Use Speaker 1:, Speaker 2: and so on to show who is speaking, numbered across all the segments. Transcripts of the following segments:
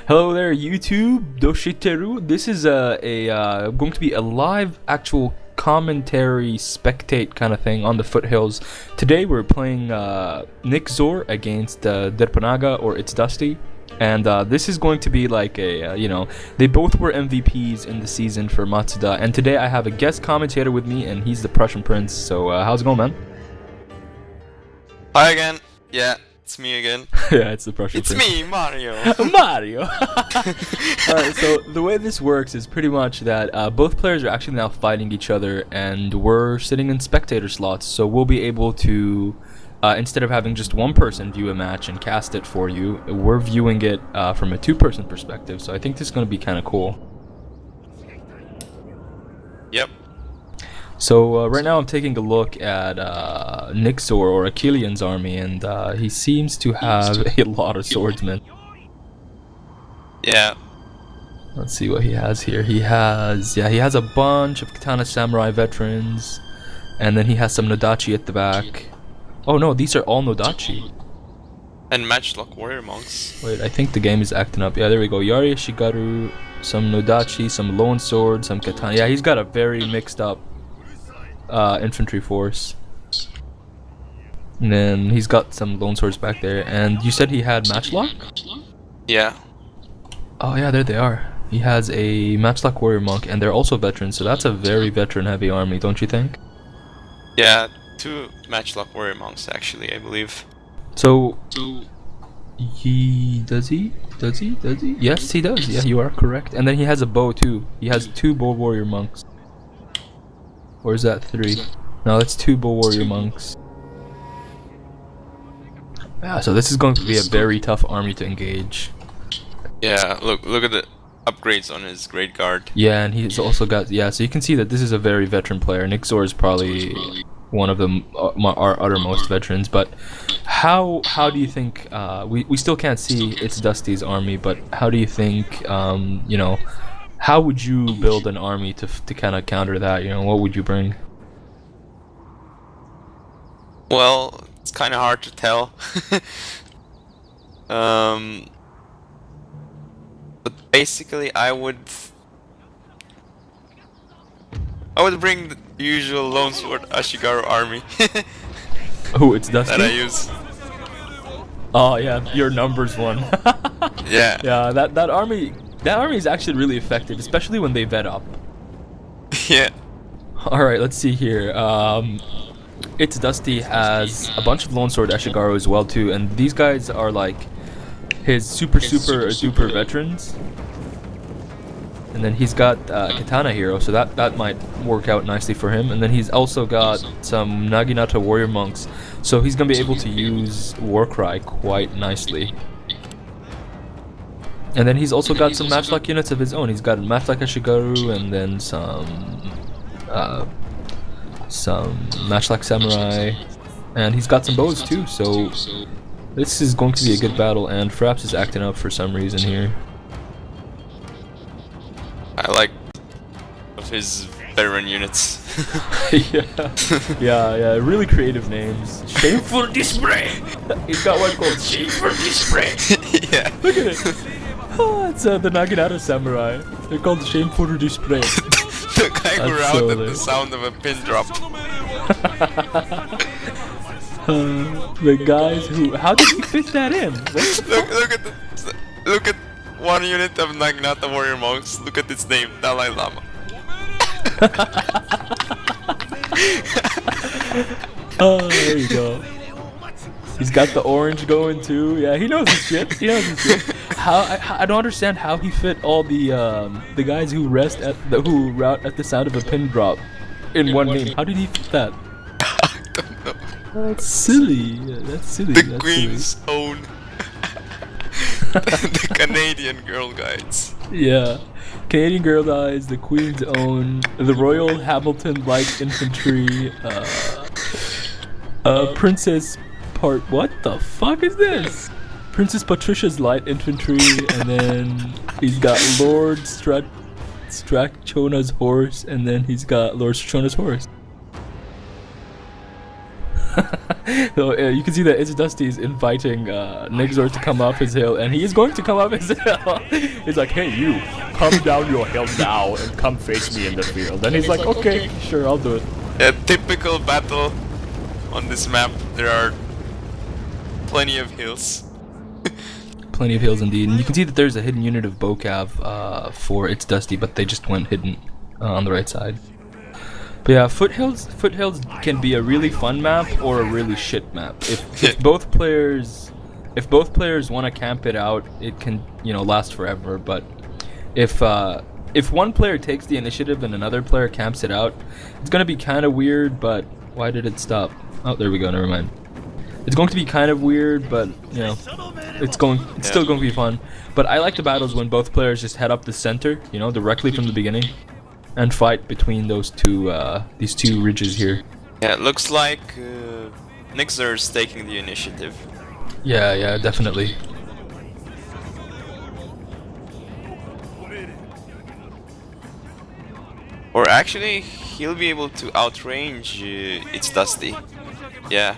Speaker 1: Hello there, YouTube. Doshiteru. This is going to be a live, actual commentary, spectate kind of thing on the foothills. Today we're playing Nickzor against Derpanaga or iTzDusty, and this is going to be like a they both were MVPs in the season for Matsuda. And today I have a guest commentator with me, and he's the Prussian Prince. So how's it going, man?
Speaker 2: Hi again. Yeah. It's me again.
Speaker 1: Yeah, it's the Prussian Prince.
Speaker 2: It's me, Mario.
Speaker 1: Mario! Alright, so the way this works is pretty much that both players are actually now fighting each other, and we're sitting in spectator slots, so we'll be able to, instead of having just one person view a match and cast it for you, we're viewing it from a two-person perspective, so I think this is going to be kind of cool.
Speaker 2: Yep.
Speaker 1: So right now I'm taking a look at Nickzor or Achillean's army, and he seems to have a lot of swordsmen.
Speaker 2: Yeah.
Speaker 1: Let's see what he has here. He has a bunch of Katana Samurai veterans, and then he has some Nodachi at the back. Oh no, these are all Nodachi.
Speaker 2: And Matchlock Warrior Monks.
Speaker 1: Wait, I think the game is acting up. Yeah, there we go. Yari Shigaru, some Nodachi, some Lone Sword, some Katana. Yeah, he's got a very mixed up infantry force. And then he's got some lone swords back there. And you said he had Matchlock?
Speaker 2: Yeah.
Speaker 1: Oh yeah, there they are. He has a Matchlock Warrior Monk, and they're also veterans, so that's a very veteran heavy army, don't you think?
Speaker 2: Yeah, 2 Matchlock Warrior Monks actually, I believe.
Speaker 1: So does he? Yes, he does. Yeah, you are correct. And then he has a bow too. He has 2 bow warrior monks. Or is that 3? No, that's 2 bow warrior monks. Yeah, so this is going to be a very tough army to engage.
Speaker 2: Yeah, look at the upgrades on his Great Guard.
Speaker 1: Yeah, and he's also got, so you can see that this is a very veteran player. Nickzor is probably one of our uttermost veterans, but how do you think, we still can't see iTzDusty's army, but how do you think, how would you build an army to kind of counter that? What would you bring?
Speaker 2: Well, it's kind of hard to tell. But basically, I would bring the usual Lone Sword Ashigaru army.
Speaker 1: Oh, iTzDusty?
Speaker 2: That I use.
Speaker 1: Oh yeah, your numbers one.
Speaker 2: Yeah.
Speaker 1: Yeah, that army is actually really effective, especially when they vet up.
Speaker 2: Yeah.
Speaker 1: Alright, let's see here. iTzDusty has a bunch of Lone Sword Ashigaru as well too, and these guys are like his super duper veterans. And then he's got Katana Hero, so that might work out nicely for him. And then he's also got some Naginata Warrior Monks, so he's gonna be able to use Warcry quite nicely. And then he's also got some Matchlock units of his own. He's got Matchlock Ashigaru, and then some Matchlock Samurai, and he's got some bows too. So this is going to be a good battle. And Fraps is acting up for some reason here.
Speaker 2: I like of his veteran units.
Speaker 1: yeah, really creative names. Shameful display. He's got one called Shameful display.
Speaker 2: Yeah.
Speaker 1: Look at it. Oh, it's the Naginata Samurai. They're called Shameful display.
Speaker 2: The guy who routed the sound of a pin drop.
Speaker 1: The guys who... How did he fit that in?
Speaker 2: Look at one unit of Naginata Warrior Monks. Look at its name, Dalai Lama.
Speaker 1: Oh, there you go. He's got the orange going too. Yeah, he knows his shit. I don't understand how he fit all the guys who route at the sound of a pin drop in one name. How did he fit that?
Speaker 2: I don't know.
Speaker 1: That's silly. Yeah, that's silly.
Speaker 2: The Queen's own. The Canadian Girl Guides.
Speaker 1: Yeah. Canadian Girl Guides, the Queen's own, the Royal Hamilton Light Infantry, Princess what the fuck is this? Princess Patricia's Light Infantry, and then he's got Lord Strachona's horse, and then he's got Lord Strachona's horse. So you can see that iTzDusty is inviting Nickzor to come up his hill, and he is going to come up his hill. He's like, hey you, come down your hill now and come face me in the field. And he's like, okay, sure, I'll do it.
Speaker 2: A typical battle on this map. There are plenty of hills.
Speaker 1: Plenty of hills indeed. And you can see that there's a hidden unit of Bocav for iTzDusty, but they just went hidden on the right side. But yeah, foothills can be a really fun map or a really shit map. If both players want to camp it out, it can, you know, last forever. But if one player takes the initiative and another player camps it out, it's gonna be kind of weird. But why did it stop? Oh, there we go. Never mind. It's going to be kind of weird, but you know, it's still going to be fun. But I like the battles when both players just head up the center, you know, directly from the beginning, and fight between those two, these two ridges here.
Speaker 2: Yeah, it looks like Nickzor is taking the initiative.
Speaker 1: Yeah, definitely.
Speaker 2: Or actually, he'll be able to outrange iTzDusty. Yeah.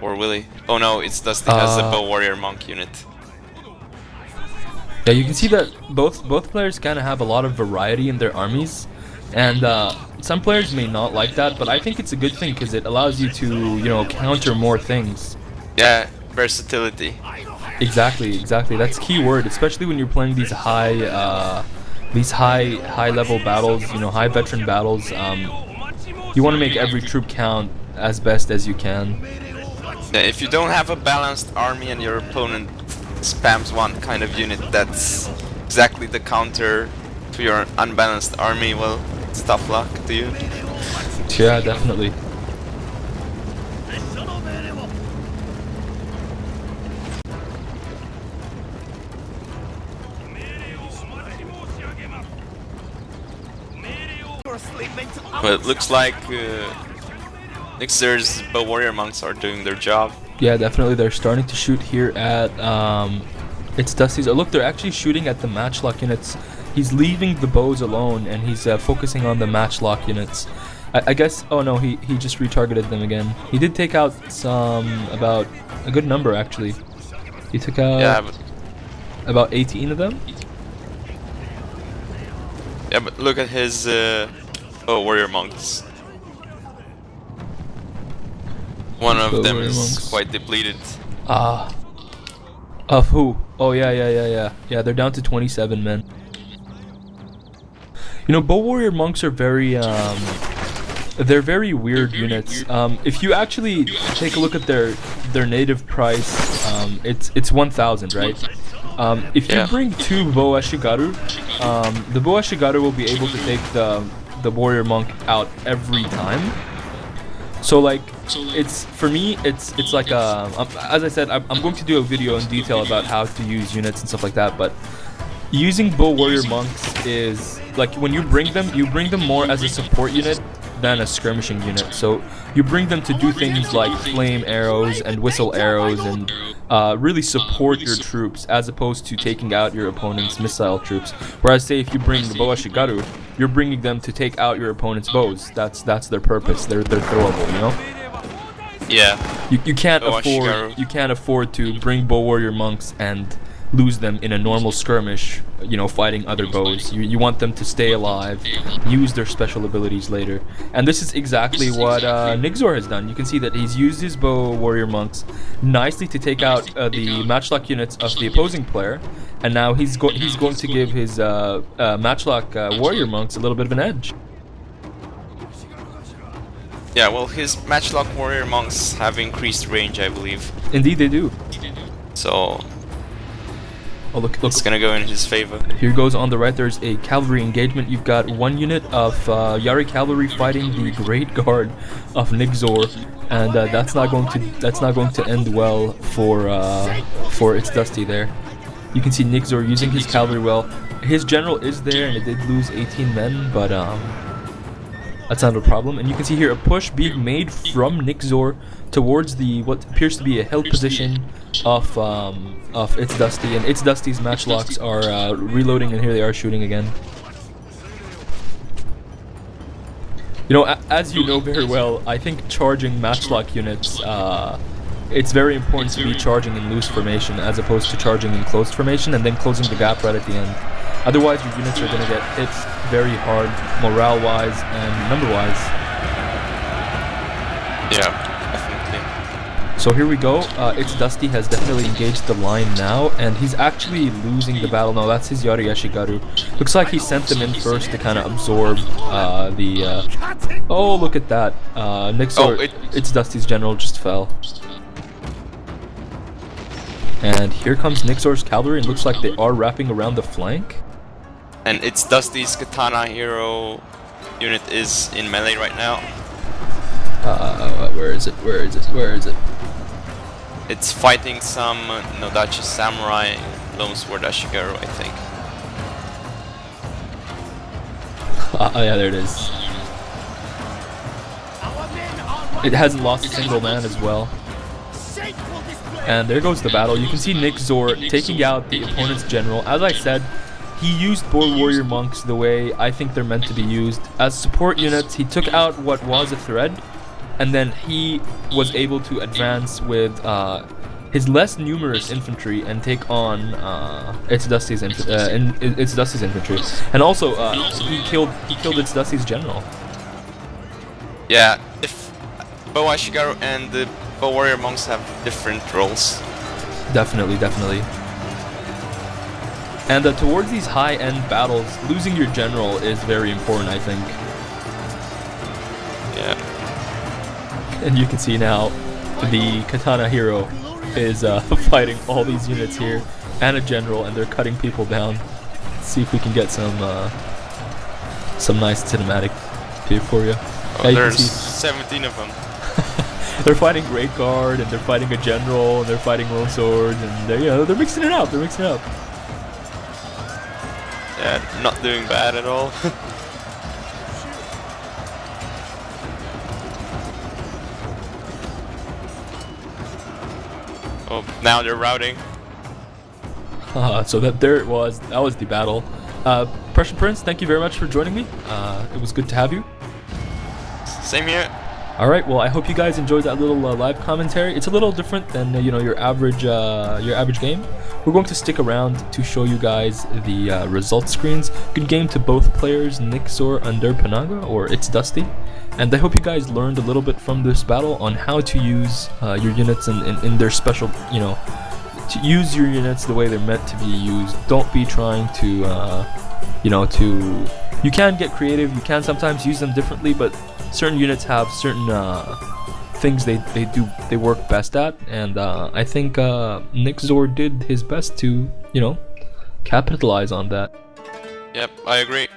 Speaker 2: Or will he? Oh no, iTzDusty has a bow warrior monk unit.
Speaker 1: Yeah, you can see that both players kind of have a lot of variety in their armies, and some players may not like that, but I think it's a good thing because it allows you to, you know, counter more things.
Speaker 2: Yeah, versatility.
Speaker 1: Exactly. That's key word, especially when you're playing these high level battles, you know, high veteran battles. You want to make every troop count as best as you can.
Speaker 2: Yeah, if you don't have a balanced army and your opponent spams one kind of unit that's exactly the counter to your unbalanced army, well, it's tough luck to you.
Speaker 1: Yeah, definitely.
Speaker 2: Well, it looks like Nickzor's bow warrior monks are doing their job.
Speaker 1: Yeah, definitely. They're starting to shoot here at iTzDusty's. Oh, look, they're actually shooting at the matchlock units. He's leaving the bows alone, and he's focusing on the matchlock units. I guess. Oh no, he just retargeted them again. He did take out about a good number actually. He took out about 18 of them.
Speaker 2: Yeah, but look at his bow warrior monks. One of them is quite depleted.
Speaker 1: Of who? Oh yeah. Yeah, they're down to 27 men. You know, bow warrior monks are very they're very weird units. If you actually take a look at their native price, it's 1,000, right? If you bring 2 bow ashigaru, the bow ashigaru will be able to take the warrior monk out every time. So like, it's for me, it's like as I said, I'm going to do a video in detail about how to use units and stuff like that. But using bow warrior monks is like, when you bring them more as a support unit than a skirmishing unit. So you bring them to do things like flame arrows and whistle arrows and really support your troops, as opposed to taking out your opponent's missile troops. Whereas, say, if you bring the bow ashigaru, you're bringing them to take out your opponent's bows. That's their purpose. They're throwable, you know.
Speaker 2: Yeah.
Speaker 1: You can't afford to bring bow warrior monks and lose them in a normal skirmish, you know, fighting other bows. You want them to stay alive, use their special abilities later. And this is exactly what Nickzor has done. You can see that he's used his bow warrior monks nicely to take out the matchlock units of the opposing player, and now he's going to give his matchlock warrior monks a little bit of an edge.
Speaker 2: Yeah, well, his matchlock warrior monks have increased range, I believe.
Speaker 1: Indeed they do.
Speaker 2: So
Speaker 1: oh, look.
Speaker 2: It's gonna go in his favor.
Speaker 1: Here goes on the right, there's a cavalry engagement. You've got one unit of Yari cavalry fighting the Great Guard of Nickzor, and that's not going to end well for iTzDusty there. You can see Nickzor using his cavalry well. His general is there, and it did lose 18 men, but that's not a problem. And you can see here a push being made from Nickzor towards the what appears to be a hill position of iTzDusty, and iTzDusty's matchlocks are reloading, and here they are shooting again. You know, as you know very well, I think charging matchlock units, it's very important to be charging in loose formation as opposed to charging in closed formation and then closing the gap right at the end. Otherwise, your units are going to get hit very hard, morale-wise and number-wise.
Speaker 2: Yeah, definitely.
Speaker 1: So here we go. iTzDusty has definitely engaged the line now, and he's actually losing the battle. No, that's his Yari Yashigaru. Looks like he sent them in first to kind of absorb Oh, look at that. Nickzor, iTzDusty's general just fell. And here comes Nickzor's cavalry, and looks like they are wrapping around the flank.
Speaker 2: And iTzDusty's katana hero unit is in melee right now.
Speaker 1: Where is it? Where is it? Where is it?
Speaker 2: It's fighting some Nodachi Samurai Lone Sword Ashigaru, I think.
Speaker 1: Oh yeah, there it is. It hasn't lost a single man as well. And there goes the battle. You can see Nickzor taking out the opponent's general. As I said, he used Boar Warrior Monks the way I think they're meant to be used. As support units, he took out what was a thread, and then he was able to advance with his less numerous infantry and take on iTzDusty's infantry. And also, he killed iTzDusty's general.
Speaker 2: Yeah, if Bow Ashigaru and the Bow Warrior Monks have different roles.
Speaker 1: Definitely, definitely. And towards these high-end battles, losing your general is very important, I think.
Speaker 2: Yeah.
Speaker 1: And you can see now, the katana hero is fighting all these units here, and a general, and they're cutting people down. Let's see if we can get some nice cinematic here for you.
Speaker 2: Oh,
Speaker 1: yeah,
Speaker 2: there's 17 of them.
Speaker 1: They're fighting Great Guard, and they're fighting a general, and they're fighting Lone Sword, and they're mixing it up. They're mixing it up.
Speaker 2: Yeah, not doing bad at all. Oh, now they're routing.
Speaker 1: So that was the battle. PrussianPrince, thank you very much for joining me. It was good to have you.
Speaker 2: Same here.
Speaker 1: Alright, well I hope you guys enjoyed that little live commentary. It's a little different than your average game. We're going to stick around to show you guys the result screens. Good game to both players, Nickzor under Panaga or iTzDusty. And I hope you guys learned a little bit from this battle on how to use your units in their special, to use your units the way they're meant to be used. Don't be trying to, you can get creative, you can sometimes use them differently, but certain units have certain things they work best at, and I think Nickzor did his best to capitalize on that.
Speaker 2: Yep, I agree.